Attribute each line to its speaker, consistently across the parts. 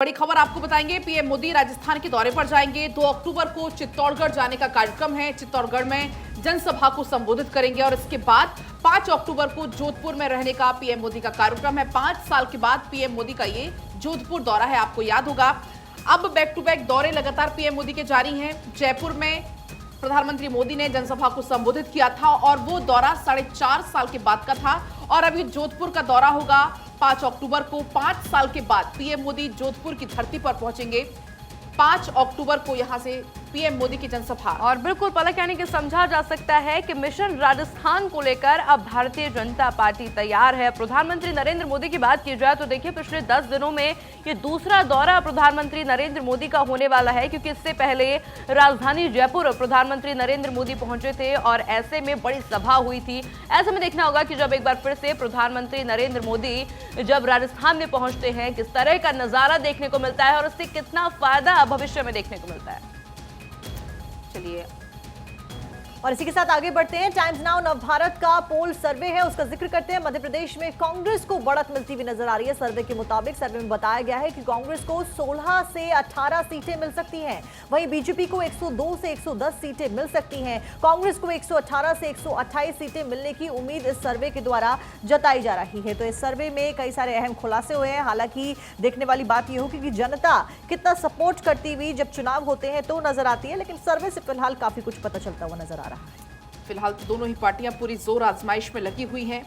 Speaker 1: बड़ी खबर आपको बताएंगे। पीएम मोदी राजस्थान के दौरे पर जाएंगे। 2 अक्टूबर को चित्तौड़गढ़ जाने का कार्यक्रम है। चित्तौड़गढ़ में जनसभा को संबोधित करेंगे और इसके बाद 5 अक्टूबर को जोधपुर में रहने का पीएम मोदी का कार्यक्रम है। 5 साल के बाद पीएम मोदी का ये जोधपुर दौरा है, आपको याद होगा। अब बैक टू बैक दौरे लगातार पीएम मोदी के जारी हैं। जयपुर में प्रधानमंत्री मोदी ने जनसभा को संबोधित किया था और वो दौरा 4.5 साल के बाद का था और अभी जोधपुर का दौरा होगा 5 अक्टूबर को। 5 साल के बाद पीएम मोदी जोधपुर की धरती पर पहुंचेंगे। 5 अक्टूबर को यहां से पीएम मोदी की जनसभा।
Speaker 2: और बिल्कुल पलक यानी कि समझा जा सकता है कि मिशन राजस्थान को लेकर अब भारतीय जनता पार्टी तैयार है। प्रधानमंत्री नरेंद्र मोदी की बात की जाए तो देखिए, पिछले 10 दिनों में ये दूसरा दौरा प्रधानमंत्री नरेंद्र मोदी का होने वाला है, क्योंकि इससे पहले राजधानी जयपुर प्रधानमंत्री नरेंद्र मोदी पहुंचे थे और ऐसे में बड़ी सभा हुई थी। ऐसे में देखना होगा कि जब एक बार फिर से प्रधानमंत्री नरेंद्र मोदी जब राजस्थान में पहुंचते हैं, किस तरह का नजारा देखने को मिलता है और उससे कितना फायदा भविष्य में देखने को मिलता है।
Speaker 1: चलिए
Speaker 3: और इसी के साथ आगे बढ़ते हैं। टाइम्स नाउ नवभारत का पोल सर्वे है, उसका जिक्र करते हैं। मध्य प्रदेश में कांग्रेस को बढ़त मिलती हुई नजर आ रही है। सर्वे के मुताबिक सर्वे में बताया गया है कि कांग्रेस को 16 से 18 सीटें मिल सकती हैं, वहीं बीजेपी को 102 से 110 सीटें मिल सकती हैं। कांग्रेस को 118 से 128 सीटें मिलने की उम्मीद इस सर्वे के द्वारा जताई जा रही है। तो इस सर्वे में कई सारे अहम खुलासे हुए हैं। हालांकि देखने वाली बात यह होगी कि जनता कितना सपोर्ट करती हुई जब चुनाव होते हैं तो नजर आती है, लेकिन सर्वे से फिलहाल काफी कुछ पता चलता हुआ नजर आ रहा है।
Speaker 1: फिलहाल तो दोनों ही पार्टियां पूरी जोर आजमाइश में लगी हुई हैं।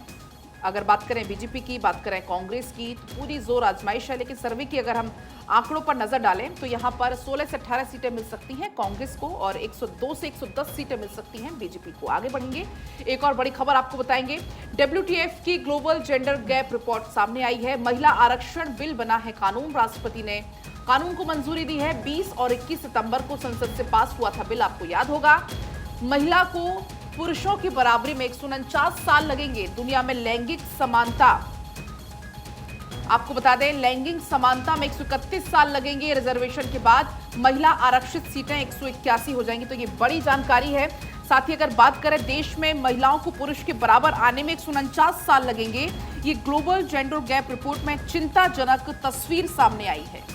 Speaker 1: अगर बात करें बीजेपी की, बात करें कांग्रेस की, तो पूरी जोर आजमाइश है। लेकिन सर्वे की अगर हम आंकड़ों पर नजर डालें तो यहां पर 16 से 18 सीटें मिल सकती हैं कांग्रेस को और 102 से 110 सीटें मिल सकती हैं बीजेपी को। आगे बढ़ेंगे, एक और बड़ी खबर आपको बताएंगे। WTF की ग्लोबल जेंडर गैप रिपोर्ट सामने आई है। महिला आरक्षण बिल बना है कानून। राष्ट्रपति ने कानून को मंजूरी दी है। 20 और 21 सितंबर को संसद से पास हुआ था बिल, आपको याद होगा। महिला को पुरुषों की बराबरी में 149 साल लगेंगे। दुनिया में लैंगिक समानता, आपको बता दें, लैंगिक समानता में 131 साल लगेंगे। रिजर्वेशन के बाद महिला आरक्षित सीटें 181 हो जाएंगी। तो ये बड़ी जानकारी है। साथ ही अगर बात करें देश में महिलाओं को पुरुष के बराबर आने में 149 साल लगेंगे। ये ग्लोबल जेंडर गैप रिपोर्ट में चिंताजनक तस्वीर सामने आई है।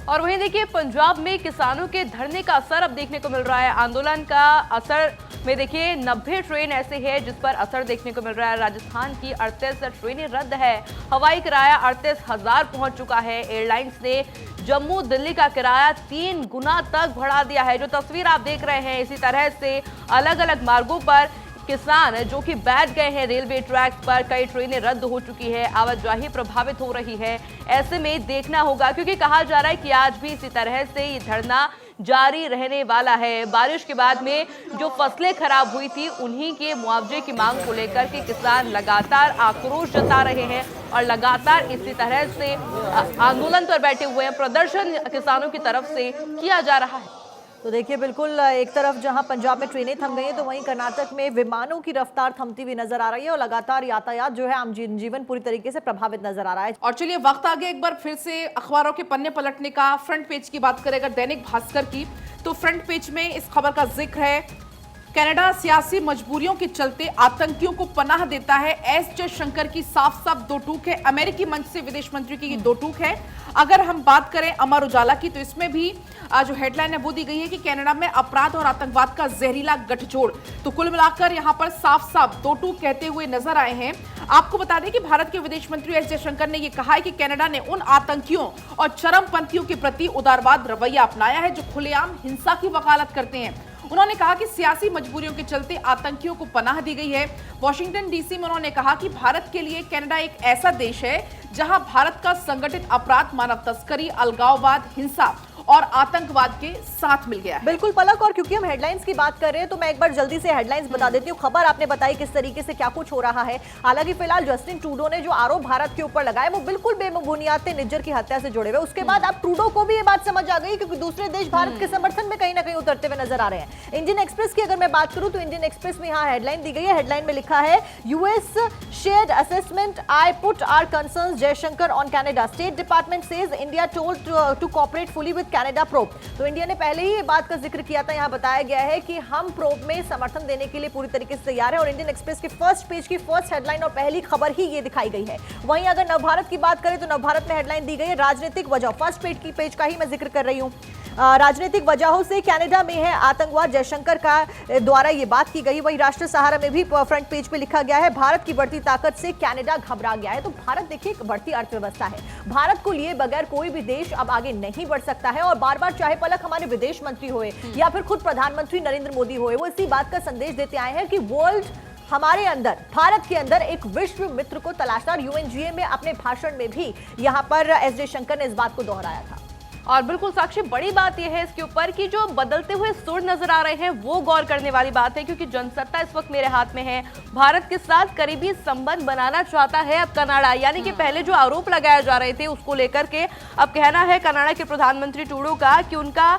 Speaker 2: और वहीं देखिए, पंजाब में किसानों के धरने का असर अब देखने को मिल रहा है। आंदोलन का असर में देखिए 90 ट्रेन ऐसे हैं जिस पर असर देखने को मिल रहा है। राजस्थान की 38 ट्रेनें रद्द है। हवाई किराया 38,000 पहुंच चुका है। एयरलाइंस ने जम्मू दिल्ली का किराया 3 गुना तक बढ़ा दिया है। जो तस्वीर आप देख रहे हैं, इसी तरह से अलग अलग मार्गों पर किसान जो कि बैठ गए हैं रेलवे ट्रैक्स पर, कई ट्रेनें रद्द हो चुकी है, आवाजाही प्रभावित हो रही है। ऐसे में देखना होगा, क्योंकि कहा जा रहा है कि आज भी इसी तरह से ये धरना जारी रहने वाला है। बारिश के बाद में जो फसलें खराब हुई थी उन्हीं के मुआवजे की मांग को लेकर के किसान लगातार आक्रोश जता रहे हैं और लगातार इसी तरह से आंदोलन पर बैठे हुए हैं। प्रदर्शन किसानों की तरफ से किया जा रहा है।
Speaker 3: तो देखिए, बिल्कुल एक तरफ जहां पंजाब में ट्रेनें थम गई हैं तो वहीं कर्नाटक में विमानों की रफ्तार थमती हुई नजर आ रही है और लगातार यातायात जो है आम जीवन पूरी तरीके से प्रभावित नजर आ रहा है।
Speaker 1: और चलिए वक्त आ गया एक बार फिर से अखबारों के पन्ने पलटने का। फ्रंट पेज की बात करें अगर दैनिक भास्कर की, तो फ्रंट पेज में इस खबर का जिक्र है। कनाडा सियासी मजबूरियों के चलते आतंकियों को पनाह देता है। एस जयशंकर की साफ साफ दो टूक है। अमेरिकी मंच से विदेश मंत्री की ये दो टूक है। अगर हम बात करें अमर उजाला की, तो इसमें भी जो हेडलाइन है वो दी गई है कि कनाडा में अपराध और आतंकवाद का जहरीला गठजोड़। तो कुल मिलाकर यहां पर साफ साफ दो टूक कहते हुए नजर आए हैं। आपको बता दें कि भारत के विदेश मंत्री एस जयशंकर ने यह कहा है कि कनाडा ने उन आतंकियों और चरमपंथियों के प्रति उदारवाद रवैया अपनाया है जो खुलेआम हिंसा की वकालत करते हैं। उन्होंने कहा कि सियासी मजबूरियों के चलते आतंकियों को पनाह दी गई है। वॉशिंगटन डीसी में उन्होंने कहा कि भारत के लिए कनाडा एक ऐसा देश है जहां भारत का संगठित अपराध, मानव तस्करी, अलगाववाद, हिंसा और आतंकवाद के साथ मिल गया है।
Speaker 3: बिल्कुल पलक, और क्योंकि हम हेडलाइंस की बात कर रहे हैं तो मैं एक बार जल्दी से हेडलाइंस बता देती हूँ। खबर आपने बताई किस तरीके से क्या कुछ हो रहा है। हालांकि फिलहाल जस्टिन ट्रूडो ने जो आरोप भारत के ऊपर लगाए वो बिल्कुल बेबुनियाद थे, निज्जर की हत्या से जुड़े हुए। उसके बाद अब ट्रूडो को भी ये बात समझ आ गई, क्योंकि दूसरे देश भारत के समर्थन में कहीं ना कहीं उतरते हुए नजर आ रहे हैं। इंडियन एक्सप्रेस की अगर मैं बात करूं तो इंडियन एक्सप्रेस में यहाँ हेडलाइन दी गई है। हेडलाइन में लिखा है, US shared assessment, I put our concerns Jaishankar on Canada, state department says India told to cooperate fully with Canada Canada probe. तो इंडिया ने पहले ही ये बात का जिक्र किया था, यहाँ बताया गया है कि हम प्रोब में समर्थन देने के लिए पूरी तरीके से तैयार है और इंडियन एक्सप्रेस के फर्स्ट पेज की फर्स्ट हेडलाइन और पहली खबर ही ये दिखाई गई है। वहीं अगर नवभारत की बात करें तो नवभारत में हेडलाइन दी गई है राजनीतिक वजह, फर्स्ट पेज का ही मैं जिक्र कर रही हूँ। राजनीतिक वजहों से कनाडा में है आतंकवाद, जयशंकर का द्वारा ये बात की गई। वहीं राष्ट्र सहारा में भी फ्रंट पेज पे लिखा गया है भारत की बढ़ती ताकत से कनाडा घबरा गया है। तो भारत देखिए एक बढ़ती अर्थव्यवस्था है, भारत को लिए बगैर कोई भी देश अब आगे नहीं बढ़ सकता है। और बार बार चाहे पलक हमारे विदेश मंत्री हुए या फिर खुद प्रधानमंत्री नरेंद्र मोदी हुए, वो इसी बात का संदेश देते आए हैं कि वर्ल्ड हमारे अंदर, भारत के अंदर एक विश्व मित्र को तलाशता। और यूएनजीए में अपने भाषण में भी यहां पर एस जयशंकर ने इस बात को दोहराया था।
Speaker 2: और बिल्कुल साक्षी, बड़ी बात यह है इसके ऊपर कि जो बदलते हुए सुर नजर आ रहे हैं वो गौर करने वाली बात है, क्योंकि जनसत्ता इस वक्त मेरे हाथ में है। भारत के साथ करीबी संबंध बनाना चाहता है अब कनाडा, यानी कि पहले जो आरोप लगाए जा रहे थे उसको लेकर के अब कहना है कनाडा के प्रधानमंत्री ट्रूडो का कि उनका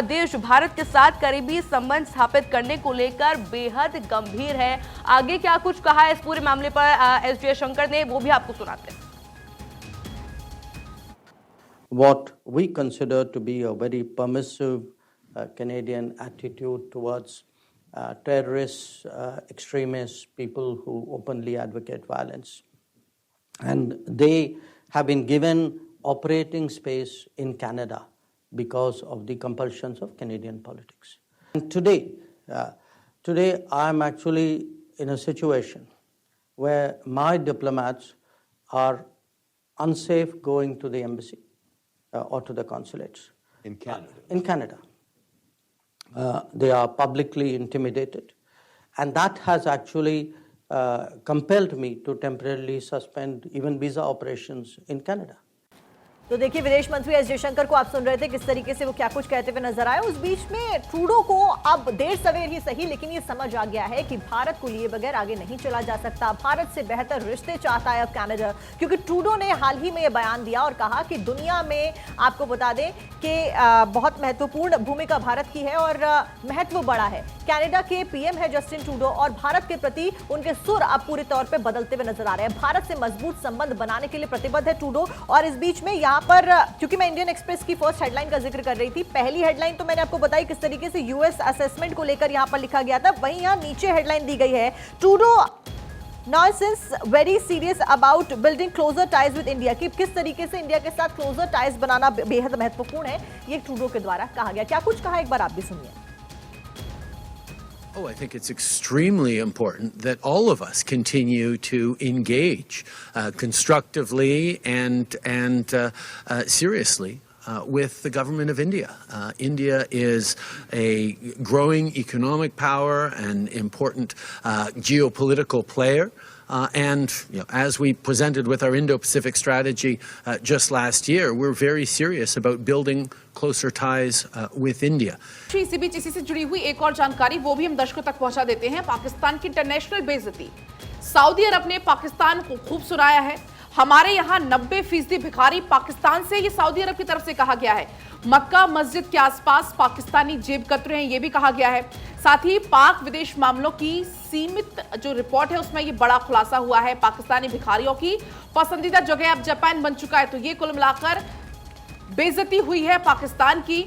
Speaker 2: देश भारत के साथ करीबी संबंध स्थापित करने को लेकर बेहद गंभीर है। आगे क्या कुछ कहा है इस पूरे मामले पर एस जयशंकर ने, वो भी आपको सुनाते हैं।
Speaker 4: What we consider to be a very permissive Canadian attitude towards terrorists, extremists, people who openly advocate violence. And they have been given operating space in Canada because of the compulsions of Canadian politics. And today I'm actually in a situation where my diplomats are unsafe going to the embassy. Or to the consulates.
Speaker 5: In Canada?
Speaker 4: In Canada. They are publicly intimidated. And that has actually compelled me to temporarily suspend even visa operations in Canada.
Speaker 3: तो देखिए विदेश मंत्री S Jaishankar को आप सुन रहे थे किस तरीके से वो क्या कुछ कहते हुए नजर आए। उस बीच में ट्रूडो को अब देर सवेर ही सही लेकिन ये समझ आ गया है कि भारत को लिए बगैर आगे नहीं चला जा सकता। भारत से बेहतर रिश्ते चाहता है अब कनाडा, क्योंकि ट्रूडो ने हाल ही में ये बयान दिया और कहा कि दुनिया में आपको बता दें कि बहुत महत्वपूर्ण भूमिका भारत की है और महत्व बड़ा है। कनाडा के पीएम है जस्टिन ट्रूडो और भारत के प्रति उनके सुर अब पूरे तौर पर बदलते हुए नजर आ रहे हैं। भारत से मजबूत संबंध बनाने के लिए प्रतिबद्ध है ट्रूडो। और इस बीच में यहाँ पर, क्योंकि मैं इंडियन एक्सप्रेस की फर्स्ट हेडलाइन का जिक्र कर रही थी, पहली हेडलाइन तो मैंने आपको बताई किस तरीके से यूएस असेसमेंट को लेकर यहां पर लिखा गया था। वहीं यहां नीचे हेडलाइन दी गई है Trudeau nonsense very serious about building closer ties with India, कि किस तरीके से इंडिया के साथ क्लोजर टाइज बनाना बेहद महत्वपूर्ण है, ये ट्रूडो के द्वारा कहा गया। क्या कुछ कहा एक बार आप भी सुनिए।
Speaker 5: Oh, I think it's extremely important that all of us continue to engage constructively and seriously with the government of India. India is a growing economic power, an important geopolitical player. And as we presented with our Indo-Pacific strategy just last year, we're very serious about building closer ties with India.
Speaker 1: इसी बीच इसी से जुड़ी हुई एक और जानकारी वो भी हम दर्शकों तक पहुंचा देते हैं। पाकिस्तान की इंटरनेशनल बेइज्जती, सऊदी अरब ने पाकिस्तान को खूब सुनाया है। हमारे यहाँ 90% भिखारी पाकिस्तान से, ये सऊदी अरब की तरफ से कहा गया है। मक्का मस्जिद के आसपास पाकिस्तानी जेब कतरे हैं, ये भी कहा गया है। साथ ही पाक विदेश मामलों की सीमित जो रिपोर्ट है उसमें ये बड़ा खुलासा हुआ है। पाकिस्तानी भिखारियों की पसंदीदा जगह अब जापान बन चुका है। तो ये कुल मिलाकर बेइज्जती हुई है पाकिस्तान की।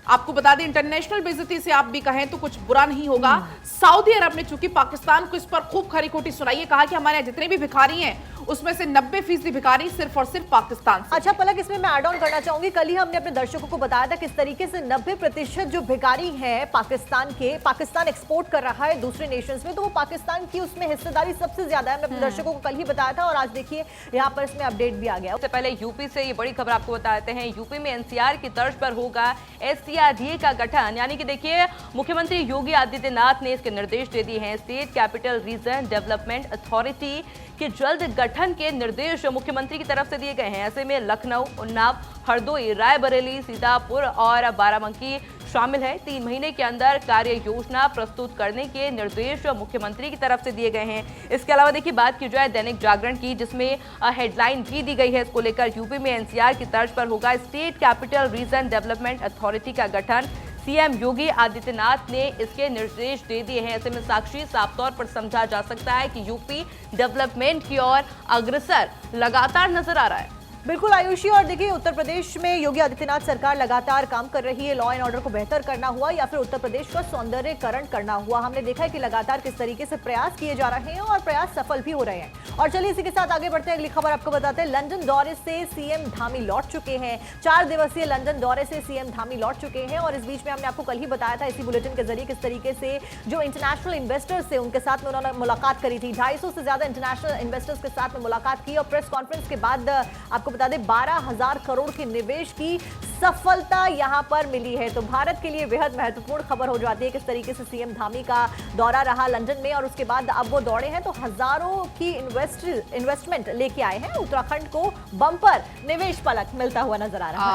Speaker 1: आपको बता दें इंटरनेशनल बेइज्जती से आप भी कहें तो कुछ बुरा नहीं होगा। सऊदी अरब ने चूंकि पाकिस्तान को इस पर खूब खरी खोटी सुनाई, कहा कि हमारे जितने भी भिखारी हैं उसमें से 90% भिखारी सिर्फ और सिर्फ पाकिस्तान से।
Speaker 3: अच्छा पलक, इसमें मैं ऐड ऑन करना चाहूंगी, कल ही हमने अपने दर्शकों को बताया था किस तरीके से 90% जो भिखारी हैं पाकिस्तान के, पाकिस्तान एक्सपोर्ट कर रहा है दूसरे नेशंस में, तो वो पाकिस्तान की उसमें हिस्सेदारी सबसे ज्यादा है। मैं अपने दर्शकों को कल ही बताया था और आज देखिए यहाँ पर इसमें अपडेट भी आ गया।
Speaker 2: उससे पहले यूपी से ये बड़ी खबर आपको बताते हैं। यूपी में एनसीआर की तर्ज पर होगा एससीआरडीए का गठन, यानी कि देखिए मुख्यमंत्री योगी आदित्यनाथ ने इसके निर्देश दे दिए हैं। State capital region development authority के जल्द गठन के निर्देश मुख्यमंत्री की तरफ से दिए गए हैं। ऐसे में लखनऊ, उन्नाव, हरदोई, रायबरेली, सीतापुर और बाराबंकी शामिल है। 3 महीने के अंदर कार्य योजना प्रस्तुत करने के निर्देश मुख्यमंत्री की तरफ से दिए गए हैं। इसके अलावा देखिए बात की जाए दैनिक जागरण की, जिसमें हेडलाइन भी दी गई है इसको लेकर, यूपी में एनसीआर की तर्ज पर होगा state capital region development authority का गठन। सीएम योगी आदित्यनाथ ने इसके निर्देश दे दिए हैं। ऐसे में साक्षी साफ तौर पर समझा जा सकता है कि यूपी डेवलपमेंट की ओर अग्रसर लगातार नजर आ रहा है।
Speaker 3: बिल्कुल आयुषी, और देखिए उत्तर प्रदेश में योगी आदित्यनाथ सरकार लगातार काम कर रही है। लॉ एंड ऑर्डर को बेहतर करना हुआ या फिर उत्तर प्रदेश का सौंदर्यकरण करना हुआ, हमने देखा है कि लगातार किस तरीके से प्रयास किए जा रहे हैं और प्रयास सफल भी हो रहे हैं। और चलिए इसी के साथ आगे बढ़ते हैं, अगली खबर आपको बताते हैं। लंदन दौरे से सीएम धामी लौट चुके हैं। 4 दिवसीय लंदन दौरे से सीएम धामी लौट चुके हैं और इस बीच में हमने आपको कल ही बताया था इसी बुलेटिन के जरिए किस तरीके से जो इंटरनेशनल इन्वेस्टर्स थे उनके साथ में उन्होंने मुलाकात करी थी। 250 से ज्यादा इंटरनेशनल इन्वेस्टर्स के साथ में मुलाकात की और प्रेस कॉन्फ्रेंस के बाद आपको बता दें 12,000 करोड़ के निवेश की सफलता यहां पर मिली है। तो भारत के लिए बेहद महत्वपूर्ण खबर हो जाती है किस तरीके से सीएम धामी का दौरा रहा लंदन में और उसके बाद अब वो दौड़े हैं तो हजारों की इन्वेस्टमेंट लेके आए हैं। उत्तराखंड को बम्पर निवेश पलक मिलता हुआ नजर आ रहा है।